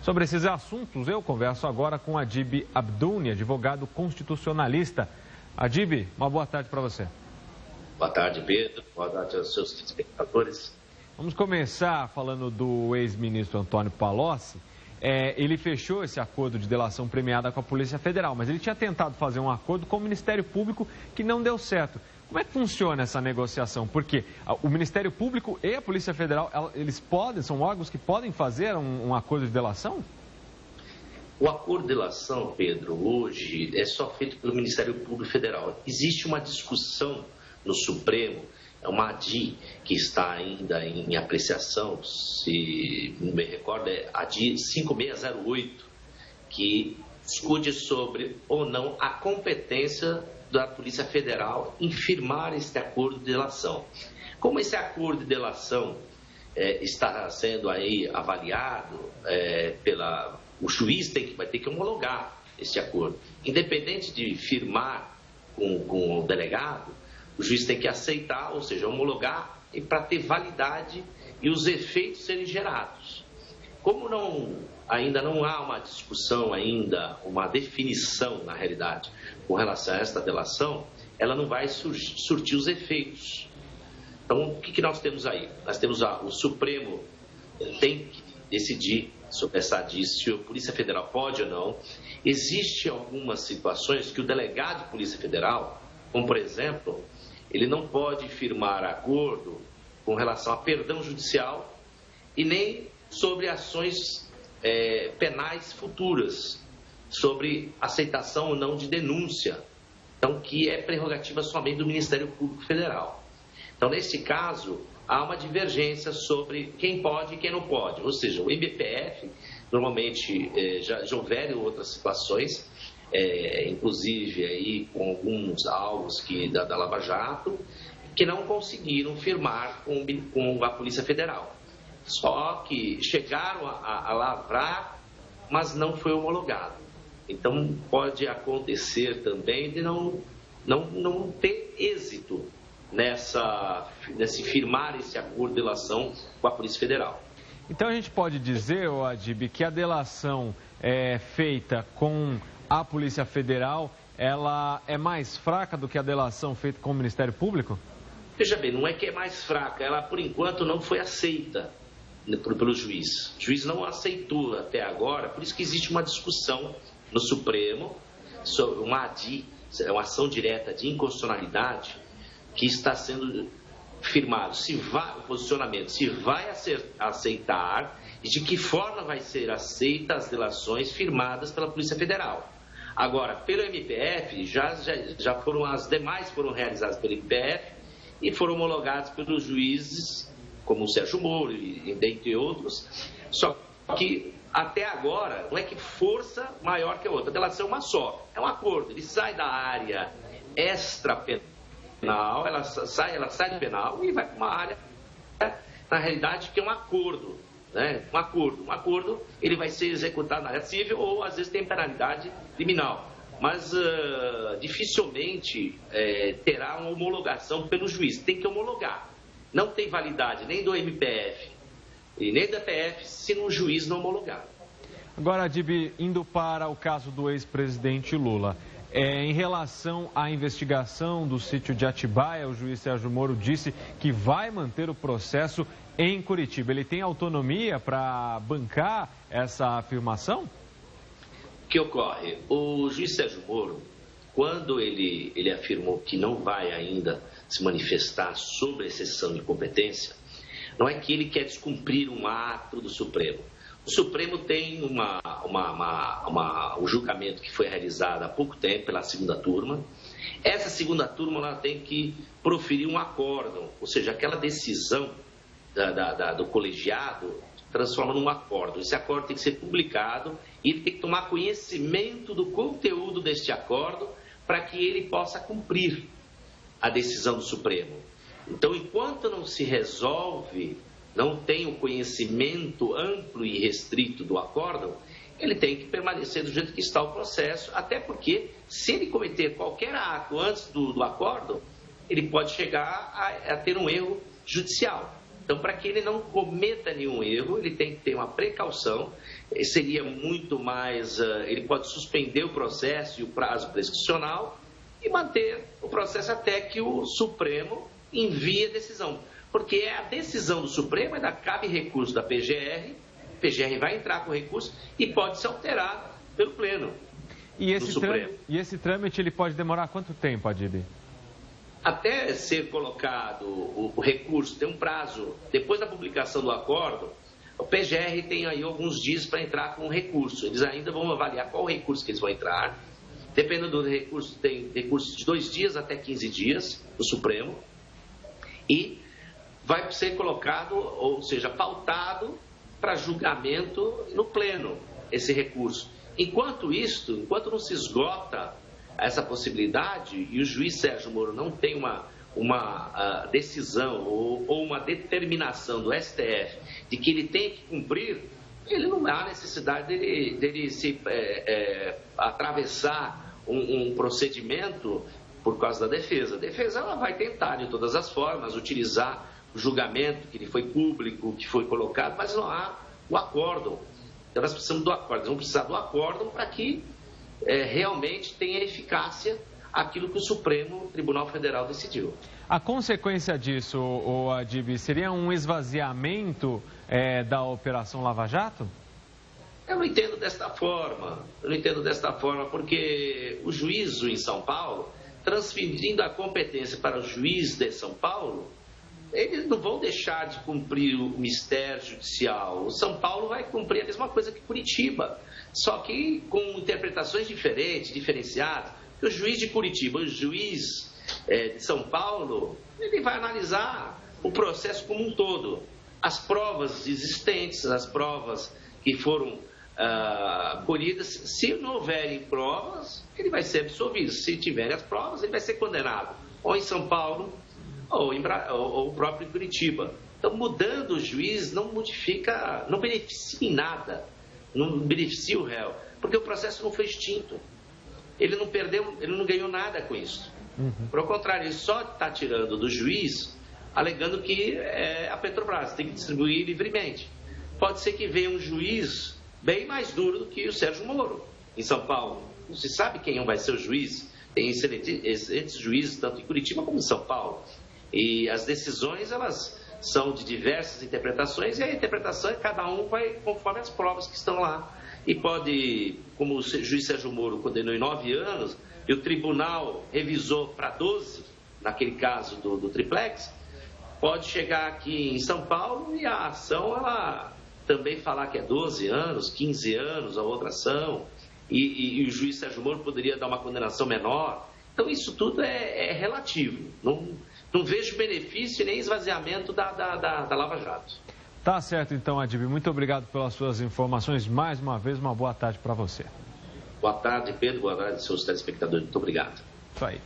Sobre esses assuntos, eu converso agora com Adib Abdouni, advogado constitucionalista. Adib, uma boa tarde para você. Boa tarde, Pedro. Boa tarde aos seus espectadores. Vamos começar falando do ex-ministro Antônio Palocci. Ele fechou esse acordo de delação premiada com a Polícia Federal, mas ele tinha tentado fazer um acordo com o Ministério Público que não deu certo. Como é que funciona essa negociação? Porque o Ministério Público e a Polícia Federal, eles são órgãos que podem fazer um acordo de delação? O acordo de delação, Pedro, hoje é só feito pelo Ministério Público Federal. Existe uma discussão no Supremo, é uma ADI que está ainda em apreciação, se não me recordo, é a ADI 5608, que discute sobre ou não a competência da Polícia Federal em firmar este acordo de delação. Como esse acordo de delação está sendo aí avaliado o juiz vai ter que homologar esse acordo. Independente de firmar com o delegado, o juiz tem que aceitar, ou seja, homologar para ter validade e os efeitos serem gerados. Como ainda não há uma discussão, uma definição, na realidade, com relação a esta delação, ela não vai surtir os efeitos. Então, o que nós temos aí? Nós temos o Supremo tem que decidir sobre essa ADI, se a Polícia Federal pode ou não. Existem algumas situações que o delegado de Polícia Federal, como por exemplo, ele não pode firmar acordo com relação a perdão judicial e nem sobre ações penais futuras, sobre aceitação ou não de denúncia, então que é prerrogativa somente do Ministério Público Federal. Então, nesse caso, há uma divergência sobre quem pode e quem não pode, ou seja, o MPF, normalmente, já houveram outras situações, inclusive aí com alguns alvos da Lava Jato, que não conseguiram firmar com a Polícia Federal. Só que chegaram a lavrar, mas não foi homologado. Então, pode acontecer também de não ter êxito nesse firmar esse acordo de delação com a Polícia Federal. Então, a gente pode dizer, Adib, que a delação feita com a Polícia Federal, ela é mais fraca do que a delação feita com o Ministério Público? Veja bem, não é que é mais fraca, ela por enquanto não foi aceita pelo juiz. O juiz não aceitou até agora, por isso que existe uma discussão no Supremo sobre uma ADI, uma ação direta de inconstitucionalidade, que está sendo firmado, o posicionamento, se vai aceitar e de que forma vai ser aceita as delações firmadas pela Polícia Federal. Agora, pelo MPF, já foram, as demais foram realizadas pelo MPF e foram homologadas pelos juízes, como o Sérgio Moro e dentre outros, só que até agora não é que força maior que a outra, a delação é uma só, é um acordo, ele sai da área extrapenal, ela sai do penal e vai para uma área, na realidade, que é um acordo, né? Um acordo, ele vai ser executado na área civil ou às vezes tem penalidade criminal, mas dificilmente terá uma homologação pelo juiz, tem que homologar. Não tem validade nem do MPF e nem da PF se um juiz não homologar. Agora, Adib, indo para o caso do ex-presidente Lula, em relação à investigação do sítio de Atibaia, o juiz Sérgio Moro disse que vai manter o processo em Curitiba. Ele tem autonomia para bancar essa afirmação? O que ocorre? O juiz Sérgio Moro, quando ele afirmou que não vai ainda se manifestar sobre a exceção de competência, não é que ele quer descumprir um ato do Supremo. O Supremo tem um julgamento que foi realizado há pouco tempo pela segunda turma. Essa segunda turma ela tem que proferir um acórdão, ou seja, aquela decisão do colegiado transforma num acórdão. Esse acórdão tem que ser publicado e ele tem que tomar conhecimento do conteúdo deste acórdão para que ele possa cumprir a decisão do Supremo. Então, enquanto não se resolve, não tem o conhecimento amplo e restrito do acórdão, ele tem que permanecer do jeito que está o processo, até porque, se ele cometer qualquer ato antes do acórdão, ele pode chegar a ter um erro judicial. Então, para que ele não cometa nenhum erro, ele tem que ter uma precaução. Seria muito mais... ele pode suspender o processo e o prazo prescricional e manter o processo até que o Supremo envie a decisão. Porque a decisão do Supremo ainda cabe recurso da PGR, a PGR vai entrar com recurso e pode ser alterado pelo Pleno. E esse trâmite ele pode demorar quanto tempo, Adib? Até ser colocado o recurso, tem um prazo, depois da publicação do acordo, o PGR tem aí alguns dias para entrar com o recurso. Eles ainda vão avaliar qual recurso que eles vão entrar. Dependendo do recurso, tem recurso de 2 dias até 15 dias no Supremo. E vai ser colocado, ou seja, pautado para julgamento no Pleno, esse recurso. Enquanto não se esgota essa possibilidade e o juiz Sérgio Moro não tem uma decisão ou uma determinação do STF de que ele tem que cumprir, ele não há necessidade dele se atravessar um procedimento por causa da defesa. A defesa ela vai tentar, de todas as formas, utilizar o julgamento que foi público, que foi colocado, mas não há o acórdão. Então, nós precisamos do acórdão. Vamos precisar do acórdão para que realmente tenha eficácia aquilo que o Supremo Tribunal Federal decidiu. A consequência disso, Adib, seria um esvaziamento da Operação Lava Jato? Eu não entendo desta forma. Porque o juízo em São Paulo, transferindo a competência para o juiz de São Paulo, eles não vão deixar de cumprir o mistério judicial. O São Paulo vai cumprir a mesma coisa que Curitiba, só que com interpretações diferenciadas. O juiz de Curitiba, o juiz de São Paulo, ele vai analisar o processo como um todo. As provas existentes, as provas que foram colhidas, se não houverem provas, ele vai ser absolvido. Se tiverem as provas, ele vai ser condenado. Ou em São Paulo, ou o próprio Curitiba. Então, mudando o juiz não modifica, não beneficia em nada, não beneficia o réu, porque o processo não foi extinto. Ele não perdeu, ele não ganhou nada com isso. Pelo contrário, ele só está tirando do juiz, alegando que a Petrobras tem que distribuir livremente. Pode ser que venha um juiz bem mais duro do que o Sérgio Moro, em São Paulo. Não se sabe quem vai ser o juiz. Tem excelentes juízes, tanto em Curitiba como em São Paulo. E as decisões, elas são de diversas interpretações, e a interpretação cada um vai conforme as provas que estão lá. E pode, como o juiz Sérgio Moro condenou em 9 anos, e o tribunal revisou para 12, naquele caso do triplex, pode chegar aqui em São Paulo e a ação, ela também falar que é 12 anos, 15 anos, a outra ação, e o juiz Sérgio Moro poderia dar uma condenação menor. Então, isso tudo é relativo. Não vejo benefício nem esvaziamento da Lava Jato. Tá certo, então, Adib. Muito obrigado pelas suas informações. Mais uma vez, uma boa tarde para você. Boa tarde, Pedro. Boa tarde, seus telespectadores. Muito obrigado. Isso aí.